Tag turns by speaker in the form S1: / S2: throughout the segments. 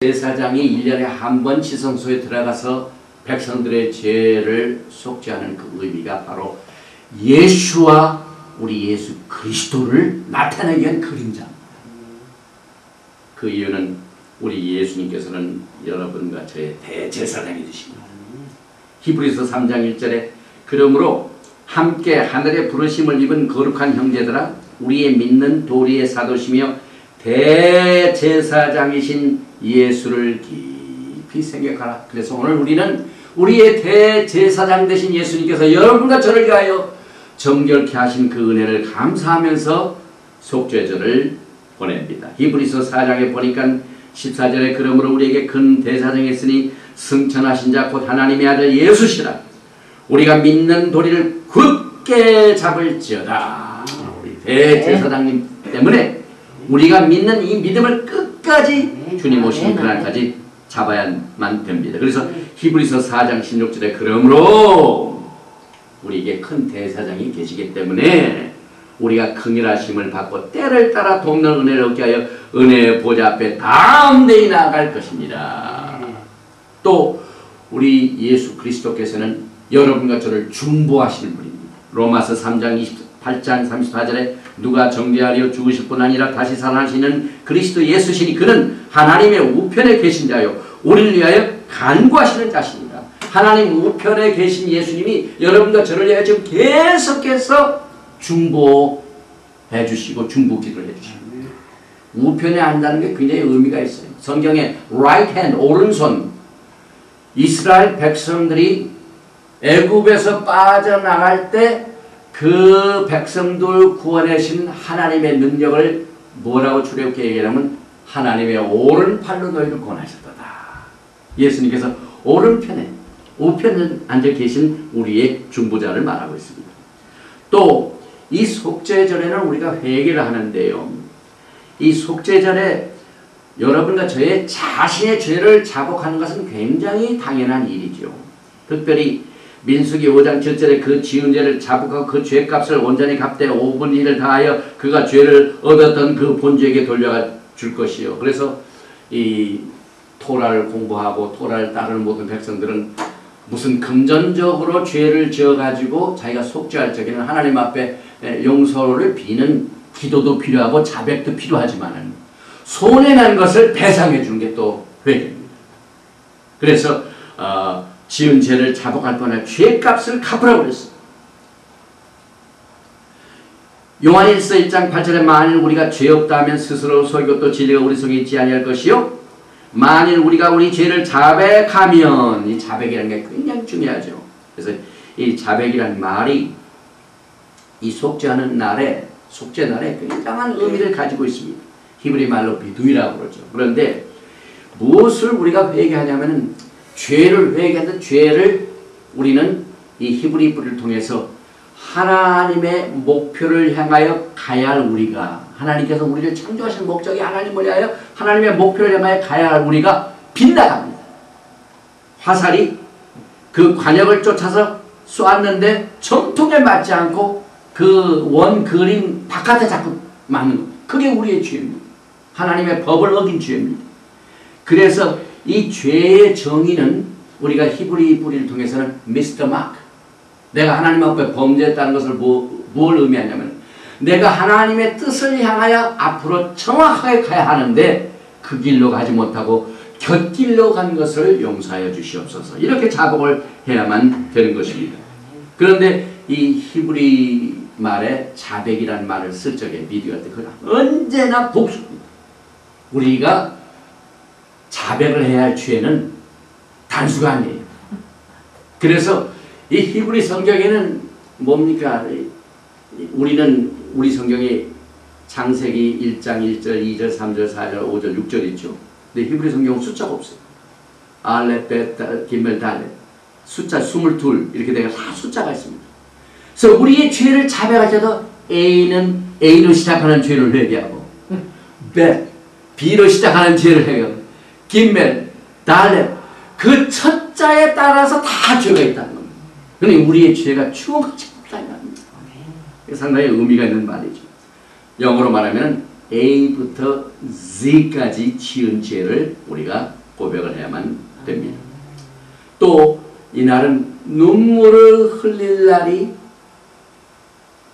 S1: 제사장이 1년에 한 번 지성소에 들어가서 백성들의 죄를 속죄하는 그 의미가 바로 예수와 우리 예수 그리스도를 나타내기 위한 그림자. 그 이유는 우리 예수님께서는 여러분과 저의 대제사장이 되십니다. 히브리서 3장 1절에 그러므로 함께 하늘의 부르심을 입은 거룩한 형제들아 우리의 믿는 도리의 사도시며 대제사장이신 예수를 깊이 생각하라. 그래서 오늘 우리는 우리의 대제사장 되신 예수님께서 여러분과 저를 위하여 정결케 하신 그 은혜를 감사하면서 속죄절을 보냅니다. 히브리서 4장에 보니까 14절에 그러므로 우리에게 큰 대사장이 있으니 승천하신 자 곧 하나님의 아들 예수시라. 우리가 믿는 도리를 굳게 잡을지어다. 우리 대제사장님 때문에 우리가 믿는 이 믿음을 끝까지 주님 오시는 그날까지 잡아야만 됩니다. 그래서 히브리서 4장 16절에 그러므로 우리에게 큰 대사장이 계시기 때문에 우리가 긍휼하심을 받고 때를 따라 돕는 은혜를 얻게 하여 은혜의 보좌 앞에 담대히 나아갈 것입니다. 또 우리 예수 그리스도께서는 여러분과 저를 중보하시는 분입니다. 로마서 3장 28장 34절에 누가 정죄하려 죽으실 뿐 아니라 다시 살아나시는 그리스도 예수시니 그는 하나님의 우편에 계신 자요 우리를 위하여 간구하시는 자십니다. 하나님 우편에 계신 예수님이 여러분과 저를 위하여 지금 계속해서 중보해 주시고 중보 기도를 해 주십니다. 우편에 앉다는 게 굉장히 의미가 있어요. 성경에 right hand 오른손 이스라엘 백성들이 애굽에서 빠져나갈 때 그 백성들 구원하신 하나님의 능력을 뭐라고 출애굽기 얘기하면 하나님의 오른팔로 너희를 구원하셨도다. 예수님께서 오른편에 우편에 앉아 계신 우리의 중보자를 말하고 있습니다. 또 이 속죄절에는 우리가 회개를 하는데요. 이 속죄절에 여러분과 저의 자신의 죄를 자복하는 것은 굉장히 당연한 일이죠. 특별히 민수기 5장 7절에 그 지은 죄를 자복하고 그 죄값을 온전히 갚되 5분의 1을 다하여 그가 죄를 얻었던 그 본주에게 돌려가 줄 것이요. 그래서 이 토라를 공부하고 토라를 따르는 모든 백성들은 무슨 금전적으로 죄를 지어가지고 자기가 속죄할 적에는 하나님 앞에 용서를 비는 기도도 필요하고 자백도 필요하지만 손해난 것을 배상해 주는 게 또 회개입니다. 그래서 지은 죄를 자복할 뻔한 죄값을 갚으라고 그랬어요. 요한일서 1장 8절에 만일 우리가 죄 없다 하면 스스로 속이고 또 진리가 우리 속에 있지 아니할 것이요 만일 우리가 우리 죄를 자백하면 이 자백이라는 게 굉장히 중요하죠. 그래서 이 자백이라는 말이 이 속죄하는 날에 속죄 날에 굉장한 의미를 가지고 있습니다. 히브리 말로 비두이라고 그러죠. 그런데 무엇을 우리가 회개하냐면은 죄를 회개하는 죄를 우리는 이 히브리 뿌리를 통해서 하나님의 목표를 향하여 가야 할 우리가 하나님께서 우리를 창조하신 목적이 하나님을 위하여 하나님의 목표를 향하여 가야 할 우리가 빗나갑니다. 화살이 그 관역을 쫓아서 쏘았는데 정통에 맞지 않고 그 원 그림 바깥에 자꾸 맞는 것. 그게 우리의 죄입니다. 하나님의 법을 어긴 죄입니다. 그래서 이 죄의 정의는 우리가 히브리 뿌리를 통해서는 미스터 마크. 내가 하나님 앞에 범죄했다는 것을 뭘 의미하냐면 내가 하나님의 뜻을 향하여 앞으로 정확하게 가야 하는데 그 길로 가지 못하고 곁길로 간 것을 용서하여 주시옵소서. 이렇게 자복을 해야만 되는 것입니다. 그런데 이 히브리 말에 자백이라는 말을 쓸 적에 미디어할 때 그건 언제나 복수입니다. 우리가 자백을 해야 할 죄는 단수가 아니에요. 그래서 이 히브리 성경에는 뭡니까? 우리 성경에 창세기 1장 1절, 2절, 3절, 4절, 5절, 6절 있죠. 근데 히브리 성경은 숫자가 없어요. 알렙, 베타, 기멜, 달렙. 숫자 22 이렇게 되어 다 숫자가 있습니다. 그래서 우리의 죄를 자백할 때도 A로 시작하는 죄를 회개하고 B로 시작하는 죄를 회개하고 기멜, 달렙 그 첫 자에 따라서 다 죄가 있다는 겁니다. 그러니 우리의 죄가 추억같이 곱다는 겁니다. 상당히 의미가 있는 말이죠. 영어로 말하면 A부터 Z까지 지은 죄를 우리가 고백을 해야만 됩니다. 또 이날은 눈물을 흘릴 날이,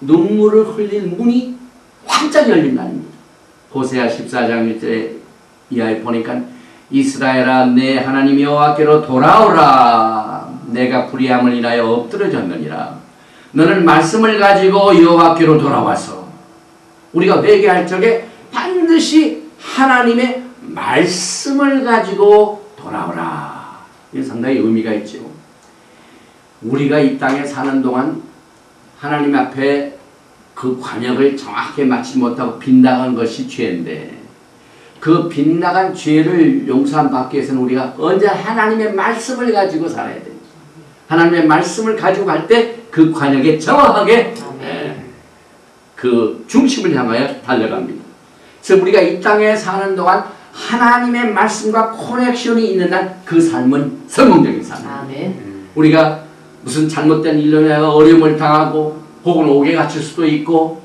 S1: 눈물을 흘릴 문이 활짝 열린 날입니다. 호세아 14장 1절에 이하에 보니까 이스라엘아 내 하나님 여호와께로 돌아오라. 내가 불의함을 인하여 엎드러졌느니라. 너는 말씀을 가지고 여호와께로 돌아와서, 우리가 회개할 적에 반드시 하나님의 말씀을 가지고 돌아오라. 이게 상당히 의미가 있죠. 우리가 이 땅에 사는 동안 하나님 앞에 그 관역을 정확히 마치지 못하고 빗나간 것이 죄인데, 그 빗나간 죄를 용서함 받기 위해서는 우리가 언제 하나님의 말씀을 가지고 살아야 됩니다. 하나님의 말씀을 가지고 갈 때 그 관역에 정확하게 그 중심을 향하여 달려갑니다. 그래서 우리가 이 땅에 사는 동안 하나님의 말씀과 커넥션이 있는 날 그 삶은 성공적인 삶입니다. 우리가 무슨 잘못된 일로 인하여 어려움을 당하고 혹은 옥에 갇힐 수도 있고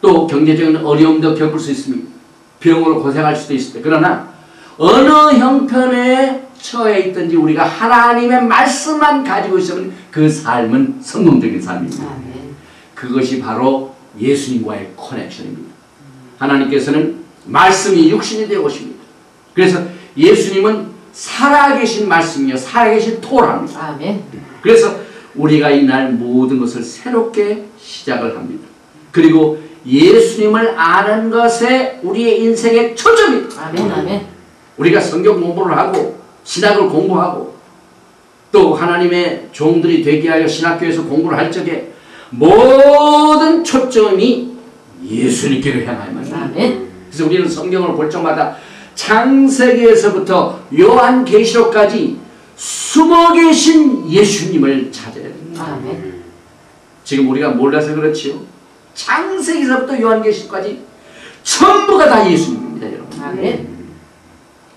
S1: 또 경제적인 어려움도 겪을 수 있습니다. 병으로 고생할 수도 있습니다. 그러나 어느 형편에 처해 있든지 우리가 하나님의 말씀만 가지고 있으면 그 삶은 성공적인 삶입니다. 그것이 바로 예수님과의 커넥션입니다. 하나님께서는 말씀이 육신이 되어 오십니다. 그래서 예수님은 살아계신 말씀이요 살아계신 토라입니다. 그래서 우리가 이날 모든 것을 새롭게 시작을 합니다. 그리고 예수님을 아는 것에 우리의 인생의 초점입니다. 우리가 성경 공부를 하고 신학을 공부하고 또 하나님의 종들이 되게 하여 신학교에서 공부를 할 적에 모든 초점이 예수님께로 향하여만 합니다. 그래서 우리는 성경을 볼 적마다 창세기에서부터 요한계시록까지 숨어 계신 예수님을 찾아야 됩니다. 지금 우리가 몰라서 그렇지요. 창세기에서부터 요한계시록까지 전부가 다 예수님입니다, 여러분.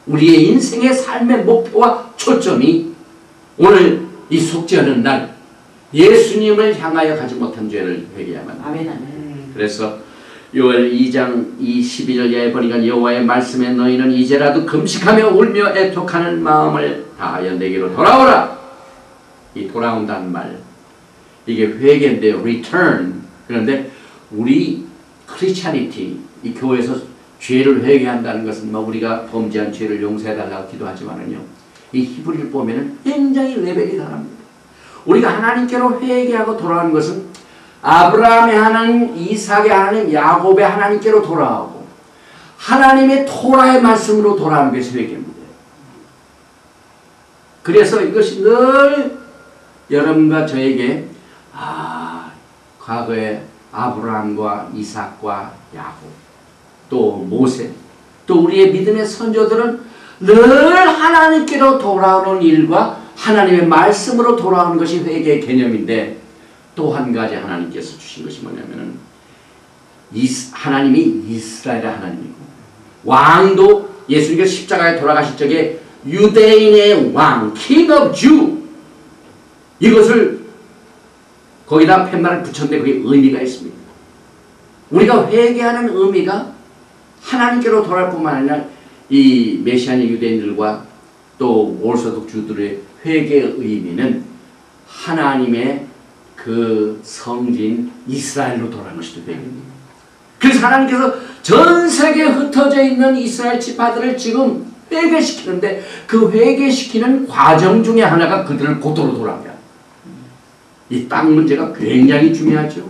S1: 우리의 인생의 삶의 목표와 초점이 오늘 이 속죄하는 날 예수님을 향하여 가지 못한 죄를 회개해야만 합니다. 그래서 요엘 2장 12절 이하에 보니까 여호와의 말씀에 너희는 이제라도 금식하며 울며 애통하는 마음을 다하여 내게로 돌아오라. 이 돌아온다는 말, 이게 회개인데요. return. 그런데 우리 크리스찬이티, 이 교회에서 죄를 회개한다는 것은 뭐 우리가 범죄한 죄를 용서해달라고 기도하지만은요, 이 히브리를 보면은 굉장히 레벨이 다릅니다. 우리가 하나님께로 회개하고 돌아오는 것은 아브라함의 하나님, 이삭의 하나님, 야곱의 하나님께로 돌아오고 하나님의 토라의 말씀으로 돌아오는 것이 회개입니다. 그래서 이것이 늘 여러분과 저에게 과거에 아브라함과 이삭과 야곱 또 모세 또 우리의 믿음의 선조들은 늘 하나님께로 돌아오는 일과 하나님의 말씀으로 돌아오는 것이 회개의 개념인데, 또 한 가지 하나님께서 주신 것이 뭐냐면은 하나님이 이스라엘의 하나님이고 왕도 예수님께서 십자가에 돌아가실 적에 유대인의 왕, King of Jew, 이것을 거기다 팻말을 붙였는데 그게 의미가 있습니다. 우리가 회개하는 의미가 하나님께로 돌아올 뿐만 아니라 이 메시아니 유대인들과 또 올소독 주들의 회개의 의미는 하나님의 그 성진 이스라엘로 돌아가는 것이 회개입니다. 그래서 하나님께서 전 세계에 흩어져 있는 이스라엘 지파들을 지금 회개시키는데 그 회개시키는 과정 중에 하나가 그들을 고토로 돌아가게 합니다. 이 땅 문제가 굉장히 중요하죠.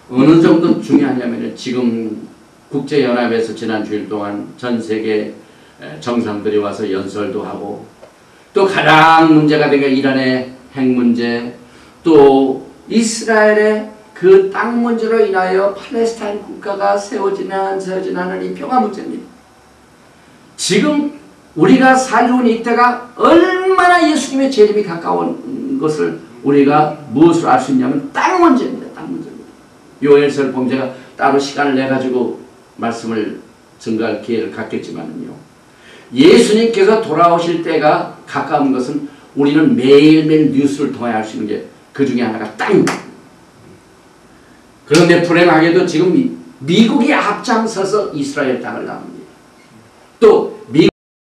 S1: 어느 정도 중요하냐면 지금 국제연합에서 지난 주일 동안 전 세계 정상들이 와서 연설도 하고 또 가장 문제가 된 게 이란의 핵 문제, 또 이스라엘의 그 땅 문제로 인하여 팔레스타인 국가가 세워지나 안 세워지나 하는 이 평화 문제입니다. 지금 우리가 살고 있는 이때가 얼마나 예수님의 재림이 가까운 것을 우리가 무엇으로 알 수 있냐면 땅 문제입니다. 땅 문제입니다. 요엘서를 보면 제가 따로 시간을 내가지고 말씀을 증거할 기회를 갖겠지만요, 예수님께서 돌아오실 때가 가까운 것은 우리는 매일매일 뉴스를 통해 알 수 있는 게 그 중에 하나가 땅입니다. 그런데 불행하게도 지금 미국이 앞장서서 이스라엘 땅을 나눕니다. 또 미국